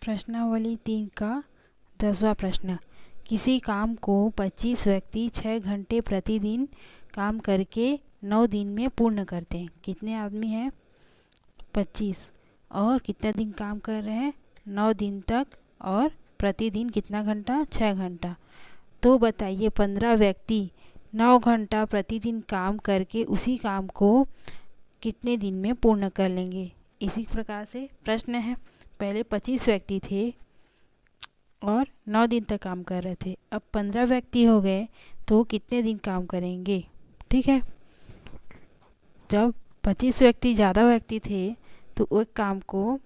प्रश्नावली 3 का 10वां प्रश्न। किसी काम को 25 व्यक्ति 6 घंटे प्रतिदिन काम करके 9 दिन में पूर्ण करते हैं। कितने आदमी हैं? 25। और कितने दिन काम कर रहे हैं? 9 दिन तक। और प्रतिदिन कितना घंटा? 6 घंटा। तो बताइए 15 व्यक्ति 9 घंटा प्रतिदिन काम करके उसी काम को कितने दिन में पूर्ण कर लेंगे। इसी प्रकार से प्रश्न है। पहले 25 व्यक्ति थे और 9 दिन तक काम कर रहे थे। अब 15 व्यक्ति हो गए तो कितने दिन काम करेंगे। ठीक है, जब 25 व्यक्ति ज़्यादा व्यक्ति थे तो वो काम को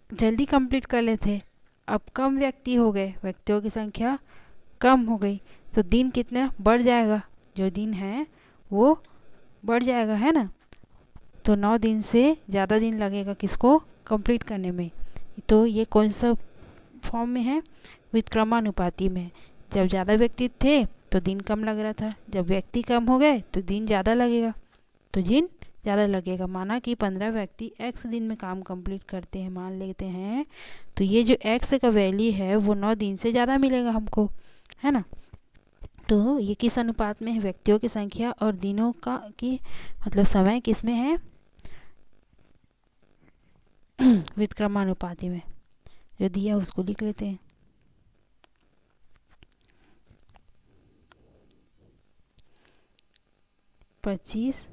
जल्दी कंप्लीट कर लेते थे। अब कम व्यक्ति हो गए, व्यक्तियों की संख्या कम हो गई तो दिन कितना बढ़ जाएगा, जो दिन है वो बढ़ जाएगा, है ना। तो 9 दिन से ज़्यादा दिन लगेगा किसको कंप्लीट करने में। तो ये कौन सा फॉर्म में है? व्युत्क्रमानुपाती में। जब ज़्यादा व्यक्ति थे तो दिन कम लग रहा था, जब व्यक्ति कम हो गए तो दिन ज़्यादा लगेगा, तो दिन ज़्यादा लगेगा। माना कि 15 व्यक्ति x दिन में काम कंप्लीट करते हैं, मान लेते हैं, तो ये जो x का वैल्यू है वो 9 दिन से ज़्यादा मिलेगा हमको, है ना। तो ये किस अनुपात में है? व्यक्तियों की संख्या और दिनों का की मतलब समय किस में है? व्युत्क्रमानुपाती में। जो दिया उसको लिख लेते हैं। पच्चीस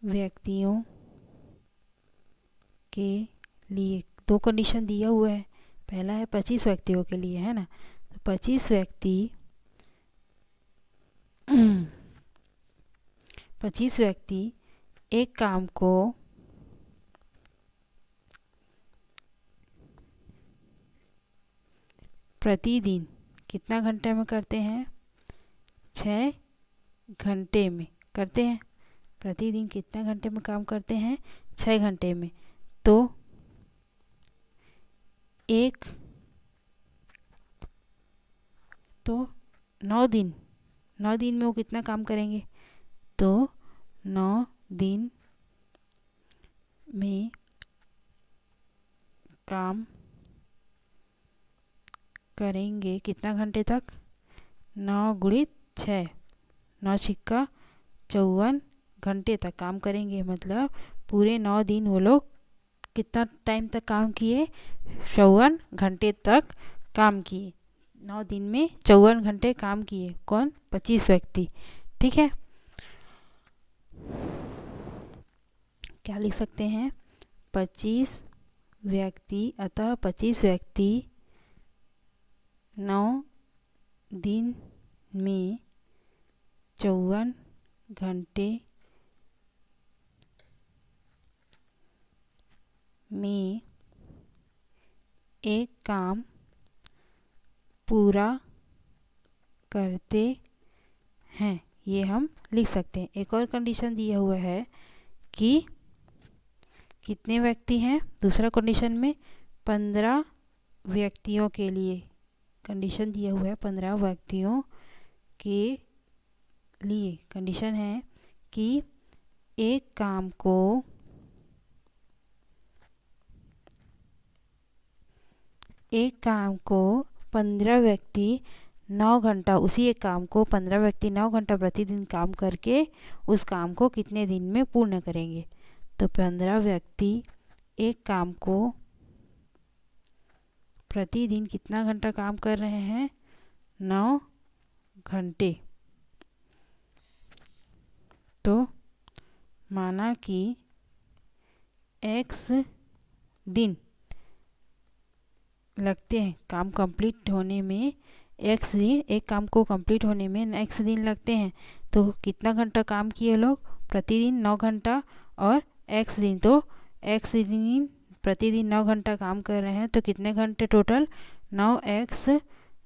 व्यक्तियों के लिए दो कंडीशन दिया हुआ है। पहला है 25 व्यक्तियों के लिए, है ना। तो 25 व्यक्ति एक काम को प्रतिदिन कितना घंटे में करते हैं? 6 घंटे में करते हैं। प्रतिदिन कितना घंटे में काम करते हैं? 6 घंटे में। तो एक तो 9 दिन में वो कितना काम करेंगे? तो 9 दिन में काम करेंगे कितना घंटे तक? 9 गुणित 6, 9 छिक्का 54 घंटे तक काम करेंगे। मतलब पूरे 9 दिन वो लोग कितना टाइम तक काम किए? 54 घंटे तक काम किए। 9 दिन में 54 घंटे काम किए। कौन? 25 व्यक्ति। ठीक है, क्या लिख सकते हैं? 25 व्यक्ति, अतः 25 व्यक्ति 9 दिन में 54 घंटे में एक काम पूरा करते हैं, ये हम लिख सकते हैं। एक और कंडीशन दिया हुआ है कि कितने व्यक्ति हैं? दूसरा कंडीशन में 15 व्यक्तियों के लिए कंडीशन दिया हुआ है। 15 व्यक्तियों के लिए कंडीशन है कि एक काम को एक काम को 15 व्यक्ति 9 घंटा, उसी एक काम को 15 व्यक्ति 9 घंटा प्रतिदिन काम करके उस काम को कितने दिन में पूर्ण करेंगे। तो 15 व्यक्ति एक काम को प्रतिदिन कितना घंटा काम कर रहे हैं? 9 घंटे। तो माना कि x दिन लगते हैं काम कंप्लीट होने में, x दिन, एक काम को कंप्लीट होने में x दिन लगते हैं। तो कितना घंटा काम किए लोग? प्रतिदिन 9 घंटा और x दिन, तो x दिन प्रतिदिन 9 घंटा काम कर रहे हैं तो कितने घंटे टोटल? 9x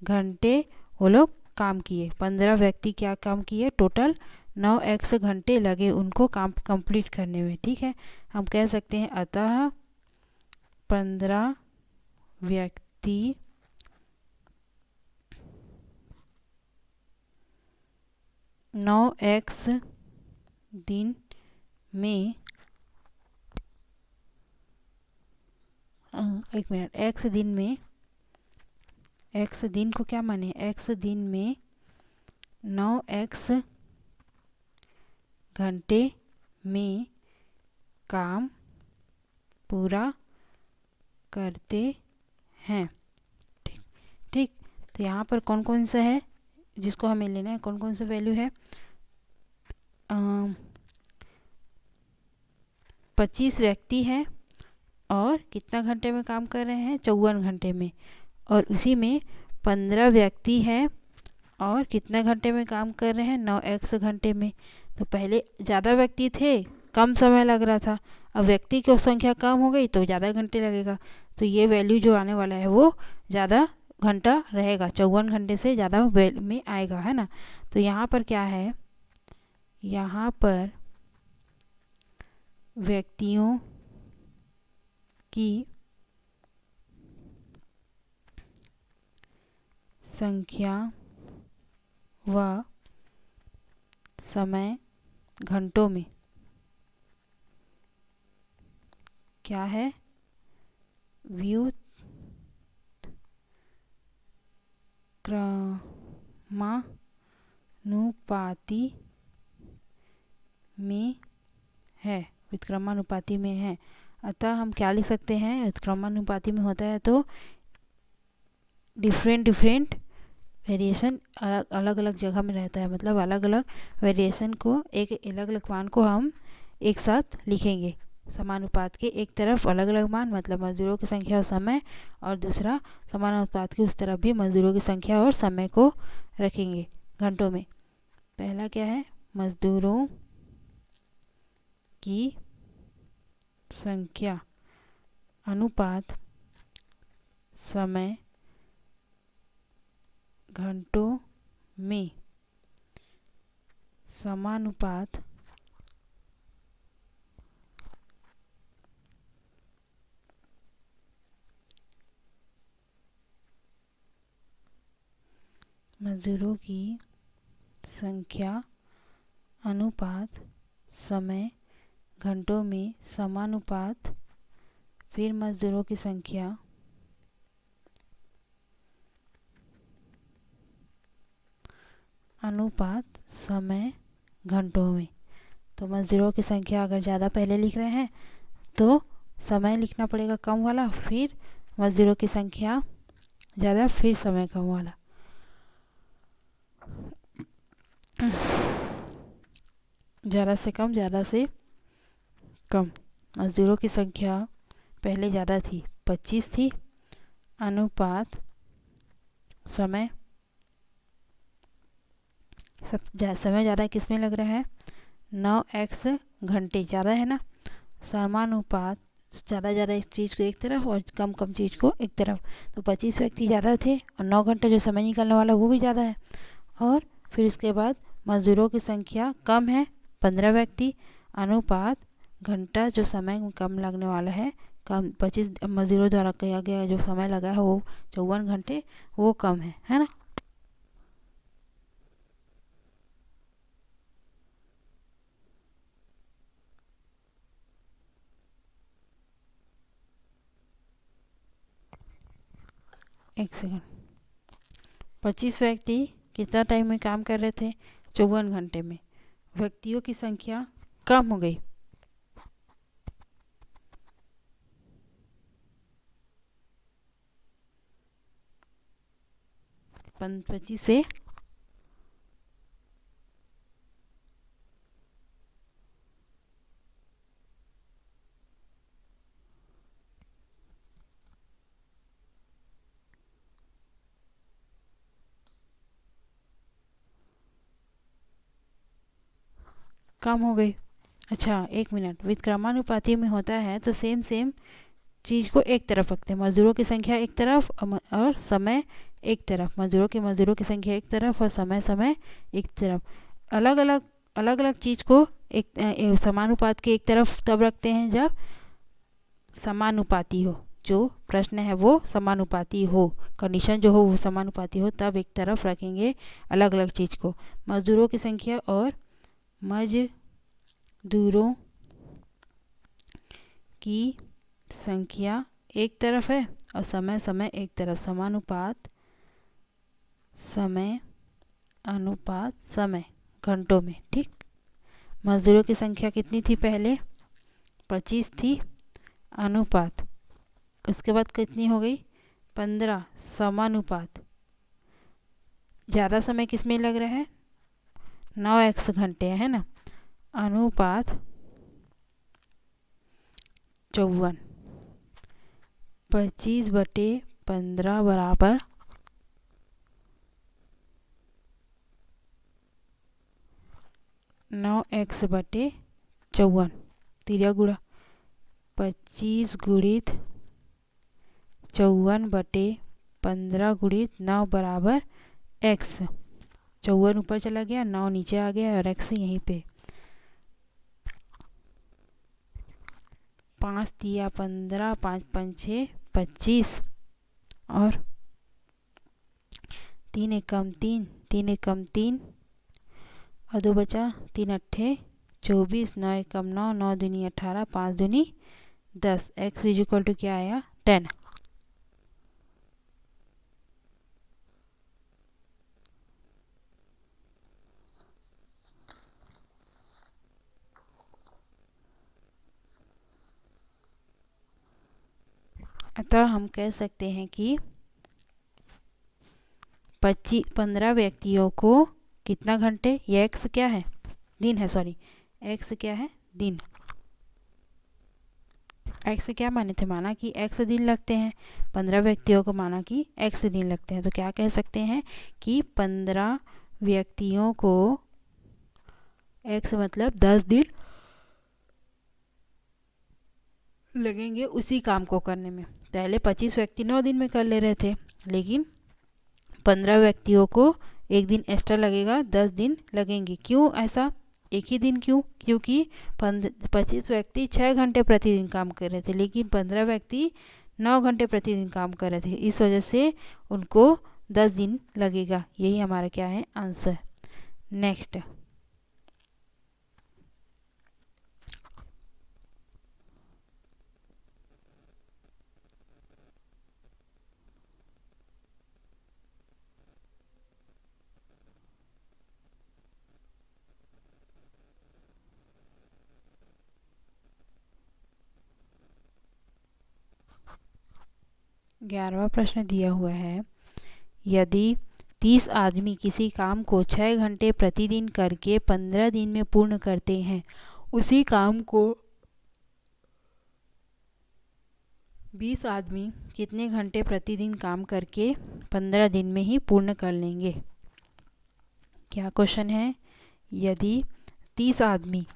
घंटे वो लोग काम किए। 15 व्यक्ति क्या काम किए? टोटल 9x घंटे लगे उनको काम कंप्लीट करने में। ठीक है, हम कह सकते हैं अतः 15 व्यक्ति 9x दिन में एक मिनट, x दिन में, x दिन को क्या माने, x दिन में 9x घंटे में काम पूरा करते हैं। ठीक ठीक, तो यहाँ पर कौन कौन सा है जिसको हमें लेना है, कौन कौन सा वैल्यू है। 25 व्यक्ति हैं और कितना घंटे में काम कर रहे हैं, 54 घंटे में। और उसी में 15 व्यक्ति हैं और कितने घंटे में काम कर रहे हैं, 9x घंटे में। तो पहले ज़्यादा व्यक्ति थे, कम समय लग रहा था, अब व्यक्ति की संख्या कम हो गई तो ज़्यादा घंटे लगेगा। तो ये वैल्यू जो आने वाला है वो ज़्यादा घंटा रहेगा, 54 घंटे से ज़्यादा में आएगा, है ना। तो यहाँ पर क्या है, यहाँ पर व्यक्तियों की संख्या व समय घंटों में क्या है, व्युत्क्रमानुपाती में है, व्युत्क्रमानुपाती में है। अतः हम क्या लिख सकते हैं, व्युत्क्रमानुपाती में होता है तो डिफरेंट वेरिएशन अलग अलग जगह में रहता है, मतलब अलग अलग वेरिएशन को, एक अलग अलग मान को हम एक साथ लिखेंगे। समानुपात के एक तरफ अलग अलग मान मतलब मजदूरों की संख्या और समय, और दूसरा समानुपात के उस तरफ भी मजदूरों की संख्या और समय को रखेंगे घंटों में। पहला क्या है, मजदूरों की संख्या अनुपात समय घंटों में समानुपात मजदूरों की संख्या अनुपात समय घंटों में समानुपात, फिर मजदूरों की संख्या अनुपात समय घंटों में। तो मजदूरों की संख्या अगर ज़्यादा पहले लिख रहे हैं तो समय लिखना पड़ेगा कम वाला, फिर मजदूरों की संख्या ज़्यादा, फिर समय कम वाला। ज़्यादा से कम, ज़्यादा से कम। मजदूरों की संख्या पहले ज़्यादा थी, 25 थी, अनुपात समय, समय ज़्यादा किस में लग रहा है, 9x घंटे ज़्यादा है ना। समानुपात ज़्यादा एक चीज़ को एक तरफ और कम कम चीज़ को एक तरफ। तो 25 व्यक्ति ज़्यादा थे और 9 घंटे जो समय निकलने वाला वो भी ज़्यादा है। और फिर उसके बाद मजदूरों की संख्या कम है, 15 व्यक्ति, अनुपात घंटा जो समय कम लगने वाला है, कम 25 मजदूरों द्वारा किया गया जो समय लगा है वो 54 घंटे, वो कम है ना। एक सेकंड, 25 व्यक्ति कितना टाइम में काम कर रहे थे, 54 घंटे में। व्यक्तियों की संख्या कम हो गई, 25 से कम हो गई। अच्छा एक मिनट, व्युत्क्रमानुपाती में होता है तो सेम चीज़ को एक तरफ रखते हैं, मजदूरों की संख्या एक तरफ और समय एक तरफ, मजदूरों की संख्या एक तरफ और समय एक तरफ। अलग अलग चीज़ को एक समानुपात के एक तरफ तब रखते हैं जब समानुपाती हो, जो प्रश्न है वो समानुपाती हो, कंडीशन जो हो वो समानुपाती हो, तब एक तरफ रखेंगे अलग अलग चीज़ को। मजदूरों की संख्या और मजदूरों की संख्या एक तरफ है और समय समय एक तरफ, समानुपात समय अनुपात समय घंटों में। ठीक, मजदूरों की संख्या कितनी थी पहले? 25 थी, अनुपात उसके बाद कितनी हो गई? 15, समानुपात ज़्यादा समय किस में लग रहा है? 9x घंटे है ना, अनुपात 54, 25/15 बराबर 9x/54, तिरिया गुणा 25 गुणित 54/15 गुणित 9 बराबर x। 54 ऊपर चला गया, 9 नीचे आ गया और x यहीं पे। 5 तिया 15, 5 पंचे 25 और 3 एकम 3, 3 एकम 3 और 2 बचा, 3 अट्ठे 24, 9 एकम 9, 9 दूनी 18, 5 दूनी 10। x इज इक्वल टू क्या आया? 10। अतः हम कह सकते हैं कि 15 व्यक्तियों को कितना घंटे, ये x क्या है? दिन है, सॉरी x क्या है? दिन। x क्या माने थे? माना कि x दिन लगते हैं। 15 व्यक्तियों को माना कि x दिन लगते हैं, तो क्या कह सकते हैं कि 15 व्यक्तियों को x मतलब 10 दिन लगेंगे उसी काम को करने में। पहले 25 व्यक्ति 9 दिन में कर ले रहे थे, लेकिन 15 व्यक्तियों को एक दिन एक्स्ट्रा लगेगा, 10 दिन लगेंगे। क्यों ऐसा? एक ही दिन क्यों? क्योंकि 25 व्यक्ति 6 घंटे प्रतिदिन काम कर रहे थे, लेकिन 15 व्यक्ति 9 घंटे प्रतिदिन काम कर रहे थे, इस वजह से उनको 10 दिन लगेगा। यही हमारा क्या है? आंसर। नेक्स्ट, ग्यारहवां प्रश्न दिया हुआ है, यदि 30 आदमी किसी काम को 6 घंटे प्रतिदिन करके 15 दिन में पूर्ण करते हैं, उसी काम को 20 आदमी कितने घंटे प्रतिदिन काम करके 15 दिन में ही पूर्ण कर लेंगे? क्या क्वेश्चन है? यदि 30 आदमी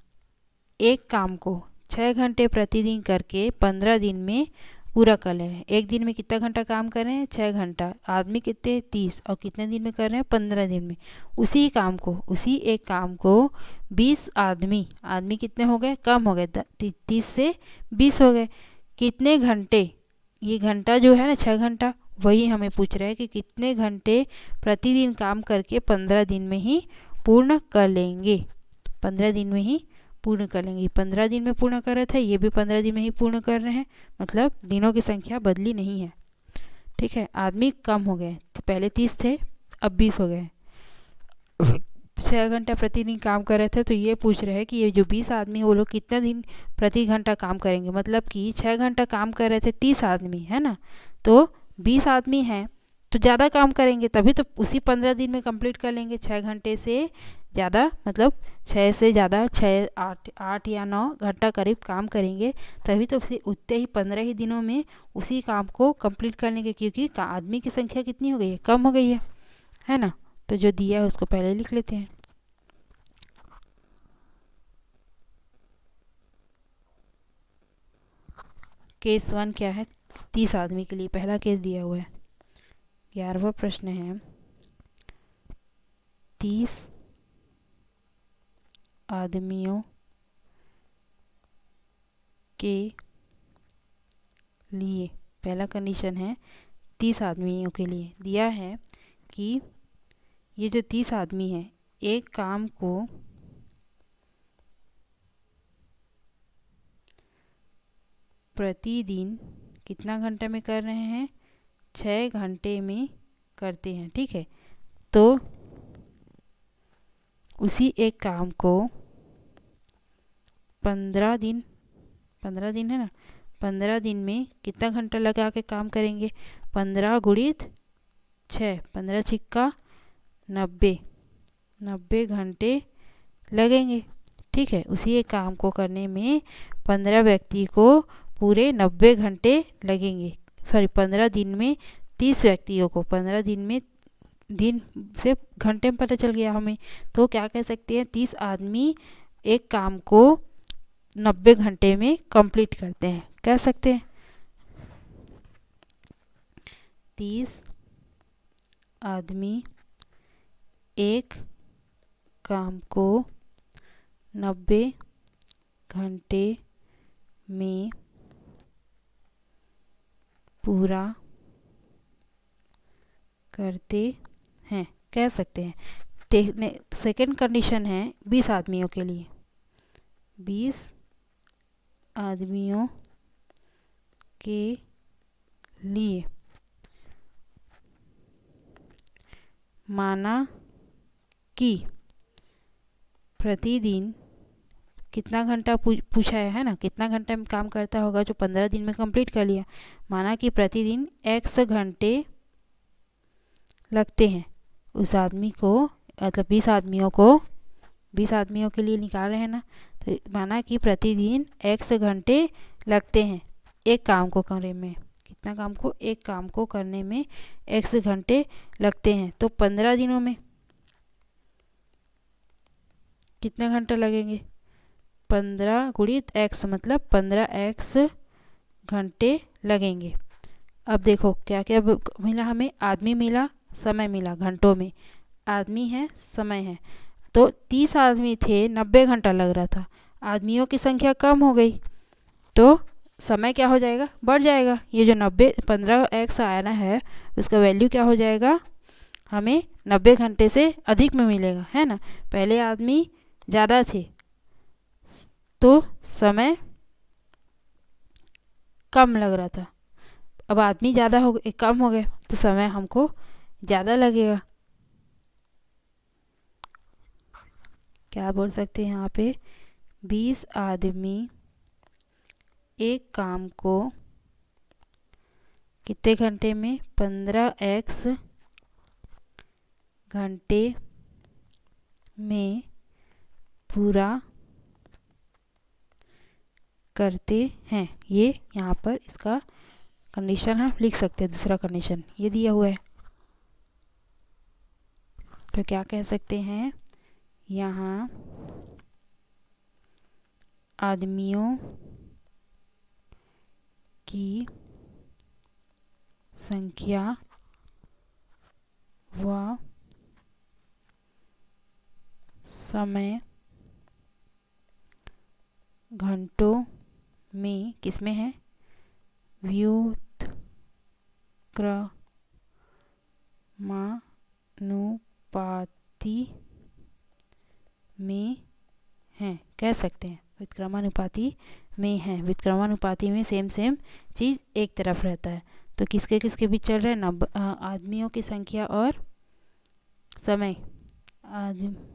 एक काम को 6 घंटे प्रतिदिन करके 15 दिन में पूरा कर ले रहे हैं, एक दिन में कितना घंटा काम कर रहे हैं? 6 घंटा। आदमी कितने? 30, और कितने दिन में कर रहे हैं? 15 दिन में। उसी काम को, उसी एक काम को 20 आदमी, आदमी कितने हो गए? कम हो गए, 30 से 20 हो गए। कितने घंटे? ये घंटा जो है ना 6 घंटा, वही हमें पूछ रहा है कि कितने घंटे प्रतिदिन काम करके 15 दिन में ही पूर्ण कर लेंगे। 15 दिन में ही पूर्ण कर लेंगे। 15 दिन में पूर्ण कर रहे थे, ये भी 15 दिन में ही पूर्ण कर रहे हैं, मतलब दिनों की संख्या बदली नहीं है। ठीक है, आदमी कम हो गए, पहले 30 थे अब 20 हो गए। 6 घंटा प्रतिदिन काम कर रहे थे, तो ये पूछ रहे हैं कि ये जो 20 आदमी है वो लोग कितना दिन प्रति घंटा काम करेंगे। मतलब कि 6 घंटा काम कर रहे थे 30 आदमी, है ना, तो 20 आदमी हैं तो ज़्यादा काम करेंगे, तभी तो उसी 15 दिन में कंप्लीट कर लेंगे। 6 घंटे से ज़्यादा, मतलब 6 से ज़्यादा, 6 8 या 9 घंटा करीब काम करेंगे, तभी तो उतने ही 15 ही दिनों में उसी काम को कंप्लीट कर लेंगे, क्योंकि आदमी की संख्या कितनी हो गई है? कम हो गई है ना। तो जो दिया है उसको पहले लिख लेते हैं। केस 1 क्या है? 30 आदमी के लिए पहला केस दिया हुआ है। 11वां प्रश्न है, 30 आदमियों के लिए, पहला कंडीशन है 30 आदमियों के लिए दिया है कि ये जो 30 आदमी है एक काम को प्रतिदिन कितना घंटे में कर रहे हैं? 6 घंटे में करते हैं, ठीक है। तो उसी एक काम को 15 दिन, 15 दिन है ना, 15 दिन में कितना घंटा लगा के काम करेंगे? 15 गुणित 6, 15 छिक्का 90, 90 घंटे लगेंगे, ठीक है। उसी एक काम को करने में 15 व्यक्ति को पूरे 90 घंटे लगेंगे। सॉरी, 15 दिन में 30 व्यक्तियों को, 15 दिन में, दिन से घंटे में पता चल गया हमें, तो क्या कह सकते हैं? 30 आदमी एक काम को 90 घंटे में कंप्लीट करते हैं, कह सकते हैं। 30 आदमी एक काम को 90 घंटे में पूरा करते हैं, कह सकते हैं। सेकंड कंडीशन है 20 आदमियों के लिए। 20 आदमियों के लिए माना कि प्रतिदिन कितना घंटा पूछा है ना, कितना घंटा में काम करता होगा जो 15 दिन में कंप्लीट कर लिया। माना कि प्रतिदिन x घंटे लगते हैं उस आदमी को, मतलब 20 आदमियों को, 20 आदमियों के लिए निकाल रहे हैं ना, तो माना कि प्रतिदिन x घंटे लगते हैं एक काम को करने में। कितना काम को? एक काम को करने में x घंटे लगते हैं। तो 15 दिनों में कितना घंटा लगेंगे? 15 गुणित x, मतलब 15x घंटे लगेंगे। अब देखो क्या क्या मिला हमें? आदमी मिला, समय मिला घंटों में, आदमी है, समय है। तो 30 आदमी थे, 90 घंटा लग रहा था, आदमियों की संख्या कम हो गई तो समय क्या हो जाएगा? बढ़ जाएगा। ये जो 90 15x आया है उसका वैल्यू क्या हो जाएगा? हमें 90 घंटे से अधिक में मिलेगा, है ना। पहले आदमी ज़्यादा थे तो समय कम लग रहा था, अब आदमी ज़्यादा हो गए, कम हो गए, तो समय हमको ज़्यादा लगेगा। क्या बोल सकते हैं यहाँ पे? 20 आदमी एक काम को कितने घंटे में? 15x घंटे में पूरा करते हैं। ये यहाँ पर इसका कंडीशन हम लिख सकते हैं। दूसरा कंडीशन ये दिया हुआ है, तो क्या कह सकते हैं? यहाँ आदमियों की संख्या व समय घंटों में किसमें है? व्युत्क्रमानुपाती में है, कह सकते हैं। व्युत्क्रमानुपाती में है, व्युत्क्रमानुपाती में सेम चीज़ एक तरफ रहता है। तो किसके किसके बीच चल रहा है? आदमियों की संख्या और समय। आदमियों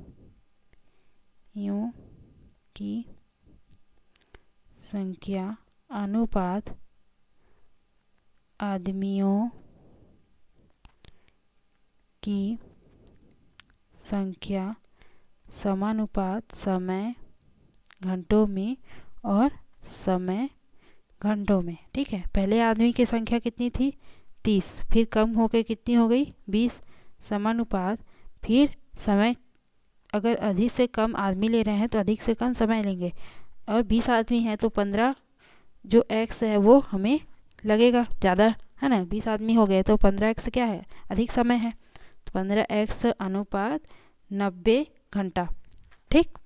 की संख्या अनुपात आदमियों की संख्या समानुपात समय घंटों में और समय घंटों में, ठीक है। पहले आदमी की संख्या कितनी थी? 30, फिर कम होकर कितनी हो गई? 20, समानुपात, फिर समय, अगर अधिक से कम आदमी ले रहे हैं तो अधिक से कम समय लेंगे, और 20 आदमी हैं तो 15 जो x है वो हमें लगेगा ज़्यादा, है ना। 20 आदमी हो गए तो 15x क्या है? अधिक समय है, तो 15x अनुपात 90 घंटा, ठीक।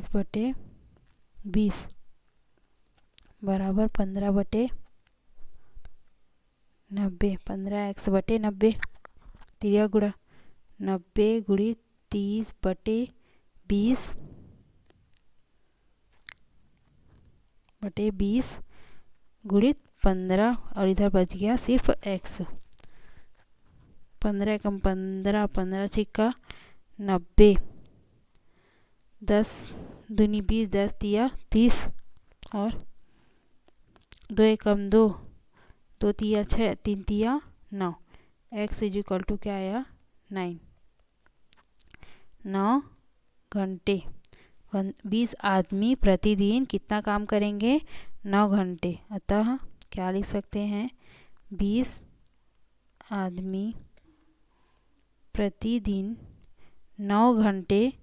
30/20 बराबर 15/90। 15x/90 तिरिया गुणा 90 गुणित 30/20 गुणित 15 और इधर बच गया सिर्फ x। 15 कम 15, 15 छिक्का 90, 10 दूनी 20, 10 तिया 30 और 2 कम 2, 2 तिया 6, 3 तिया 9। x इज इक्वल टू क्या आया 9 घंटे। 20 आदमी प्रतिदिन कितना काम करेंगे 9 घंटे। अतः क्या लिख सकते हैं 20 आदमी प्रतिदिन 9 घंटे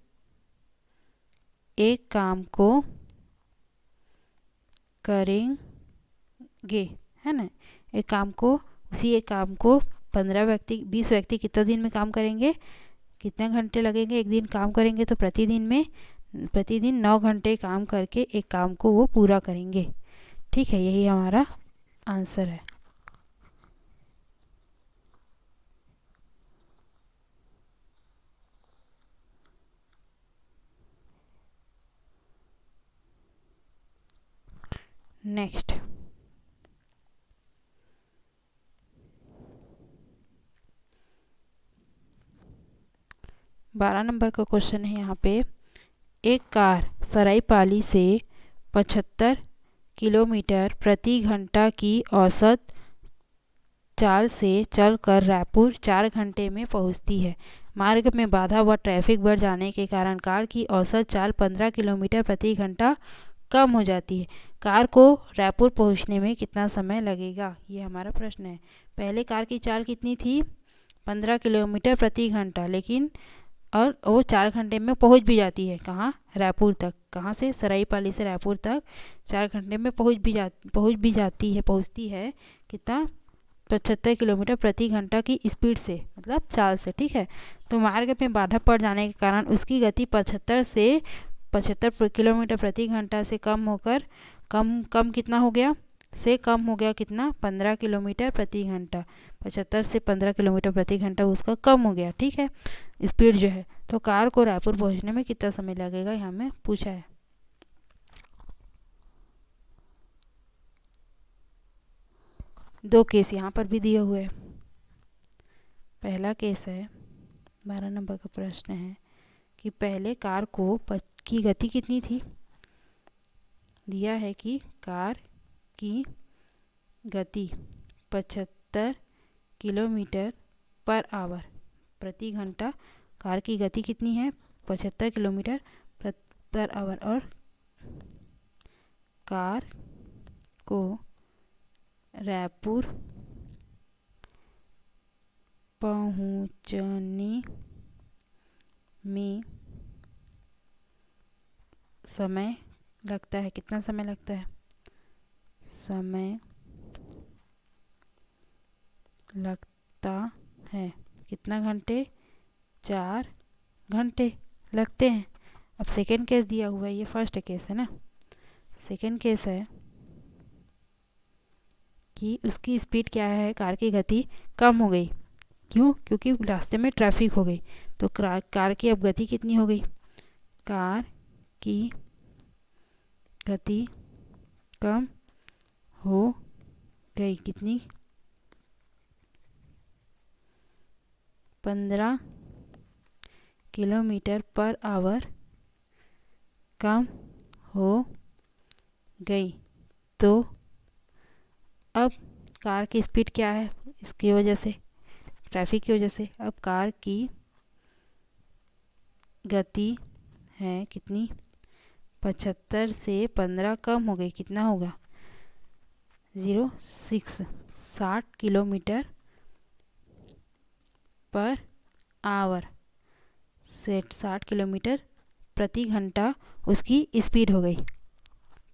एक काम को करेंगे, है ना। एक काम को 20 व्यक्ति कितना दिन में काम करेंगे, कितने घंटे लगेंगे एक दिन काम करेंगे, तो प्रतिदिन 9 घंटे काम करके एक काम को वो पूरा करेंगे। ठीक है, यही हमारा आंसर है। नेक्स्ट 12 नंबर का क्वेश्चन है यहाँ पे। एक कार सरायपाली से 75 किलोमीटर प्रति घंटा की औसत चाल से चलकर रायपुर 4 घंटे में पहुँचती है। मार्ग में बाधा व ट्रैफिक बढ़ जाने के कारण कार की औसत चाल 15 किलोमीटर प्रति घंटा कम हो जाती है। कार को रायपुर पहुंचने में कितना समय लगेगा, ये हमारा प्रश्न है। पहले कार की चाल कितनी थी 15 किलोमीटर प्रति घंटा, लेकिन और वो 4 घंटे में पहुंच भी जाती है। कहाँ, रायपुर तक। कहाँ से, सरायपाली से रायपुर तक 4 घंटे में पहुंचती है कितना 75 किलोमीटर प्रति घंटा की स्पीड से, मतलब चाल से। ठीक है, तो मार्ग में बाधा पड़ जाने के कारण उसकी गति 75 किलोमीटर प्रति घंटा से कम होकर कम कितना हो गया, कम हो गया कितना 15 किलोमीटर प्रति घंटा। 75 से 15 किलोमीटर प्रति घंटा उसका कम हो गया। ठीक है, स्पीड जो है। तो कार को रायपुर पहुंचने में कितना समय लगेगा, यहाँ में पूछा है। दो केस यहाँ पर भी दिए हुए हैं। पहला केस है 12 नंबर का प्रश्न है कि पहले कार को की गति कितनी थी। दिया है कि कार की गति 75 किलोमीटर पर आवर प्रति घंटा। कार की गति कितनी है 75 किलोमीटर पर आवर, और कार को रायपुर पहुंचने में समय लगता है, कितना समय लगता है, समय लगता है कितना घंटे, 4 घंटे लगते हैं। अब सेकेंड केस दिया हुआ है, ये फर्स्ट केस है ना। सेकेंड केस है कि उसकी स्पीड क्या है, कार की गति कम हो गई। क्यों, क्योंकि रास्ते में ट्रैफिक हो गई। तो कार की अब गति कितनी हो गई, कार की गति कम हो गई, कितनी 15 किलोमीटर पर आवर कम हो गई। तो अब कार की स्पीड क्या है, इसकी वजह से, ट्रैफिक की वजह से, अब कार की गति है कितनी 75 से 15 कम हो गई, कितना होगा 60 किलोमीटर पर आवर से 60 किलोमीटर प्रति घंटा उसकी स्पीड हो गई।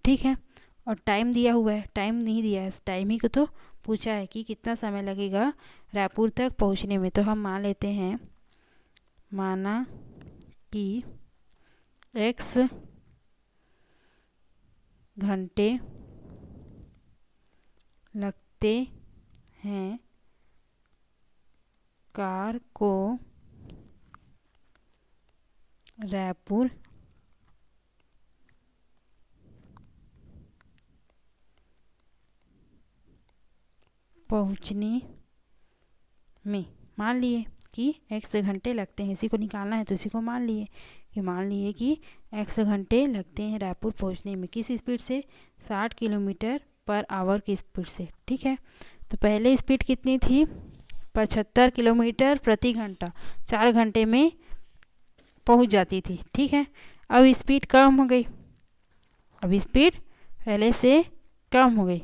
ठीक है, और टाइम दिया हुआ है, टाइम नहीं दिया है, टाइम ही को तो पूछा है कि कितना समय लगेगा रायपुर तक पहुंचने में। तो हम मान लेते हैं, माना कि x घंटे लगते हैं कार को रायपुर पहुंचने में। मान लिए कि x घंटे लगते हैं, इसी को निकालना है तो इसी को मान लिए कि x घंटे लगते हैं रायपुर पहुंचने में। किस स्पीड से? 60 किलोमीटर पर आवर की स्पीड से। ठीक है, तो पहले स्पीड कितनी थी? 75 किलोमीटर प्रति घंटा, 4 घंटे में पहुंच जाती थी। ठीक है, अब स्पीड कम हो गई, अब स्पीड पहले से कम हो गई।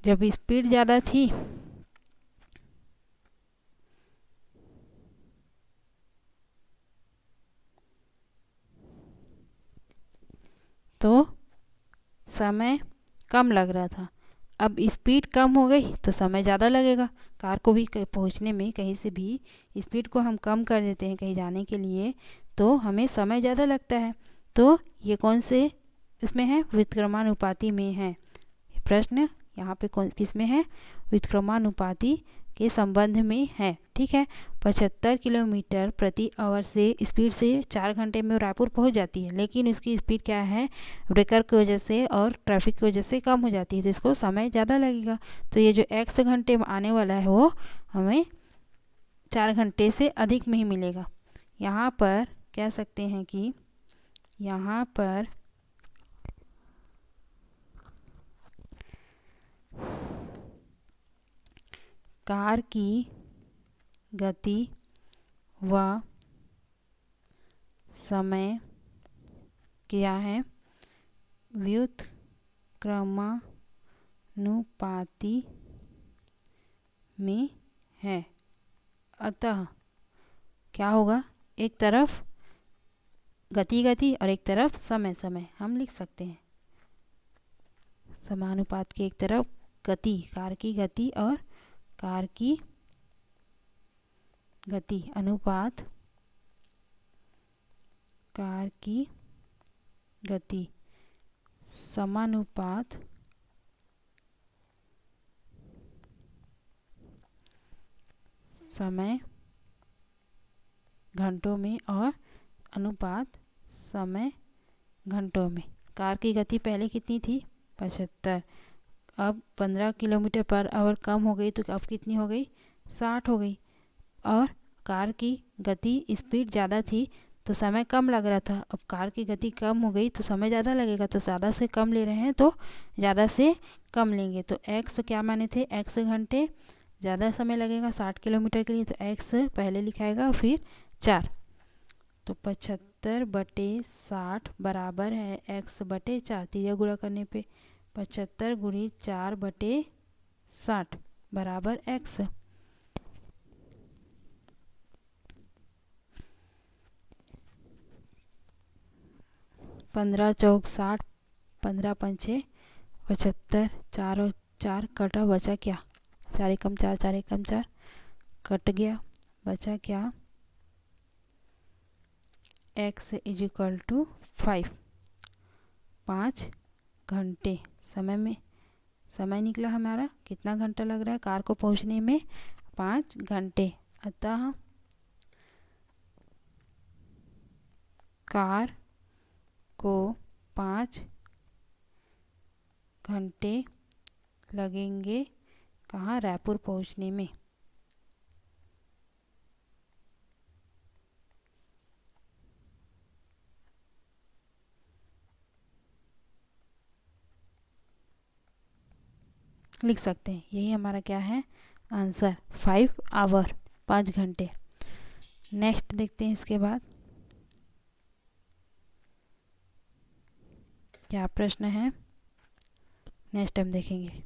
जब स्पीड ज़्यादा थी तो समय कम लग रहा था, अब स्पीड कम हो गई तो समय ज़्यादा लगेगा। कार को भी पहुंचने में कहीं से भी स्पीड को हम कम कर देते हैं कहीं जाने के लिए तो हमें समय ज़्यादा लगता है। तो ये कौन से इसमें है? व्युत्क्रमानुपाती में है। प्रश्न यहाँ पे कौन किस में है? व्युत्क्रमानुपाती के संबंध में है। ठीक है, 75 किलोमीटर प्रति आवर से स्पीड से 4 घंटे में रायपुर पहुंच जाती है, लेकिन उसकी स्पीड क्या है? ब्रेकर की वजह से और ट्रैफिक की वजह से कम हो जाती है, तो इसको समय ज़्यादा लगेगा। तो ये जो x घंटे में आने वाला है वो हमें 4 घंटे से अधिक में ही मिलेगा। यहाँ पर कह सकते हैं कि यहाँ पर कार की गति व समय क्या है? व्युत्क्रमानुपाती में है। अतः क्या होगा? एक तरफ गति और एक तरफ समय हम लिख सकते हैं। समानुपात के एक तरफ गति, कार की गति और कार की गति अनुपात कार की गति समानुपात समय घंटों में और अनुपात समय घंटों में। कार की गति पहले कितनी थी? 75, अब 15 किलोमीटर पर आवर कम हो गई तो अब कितनी हो गई? 60 हो गई। और कार की गति स्पीड ज़्यादा थी तो समय कम लग रहा था, अब कार की गति कम हो गई तो समय ज़्यादा लगेगा, तो ज़्यादा से कम ले रहे हैं तो ज़्यादा से कम लेंगे। तो x क्या माने थे? x घंटे, ज़्यादा समय लगेगा 60 किलोमीटर के लिए तो x पहले लिखाएगा फिर 4। तो 75/60 बराबर है x बटे 4। तीजा गुणा करने पे 75 गुणी 4/60 बराबर x। 15 चौक 60, 15 पंचे 75, 4 और 4 कटा, बचा क्या? 4 एकम 4, 4 एकम 4 कट गया, बचा क्या? x इज इक्वल टू 5 घंटे। समय निकला हमारा, कितना घंटा लग रहा है कार को पहुंचने में? 5 घंटे। अतः कार को 5 घंटे लगेंगे कहाँ? रायपुर पहुंचने में। लिख सकते हैं, यही हमारा क्या है? आंसर 5 आवर, 5 घंटे। नेक्स्ट देखते हैं इसके बाद क्या प्रश्न है, नेक्स्ट हम देखेंगे।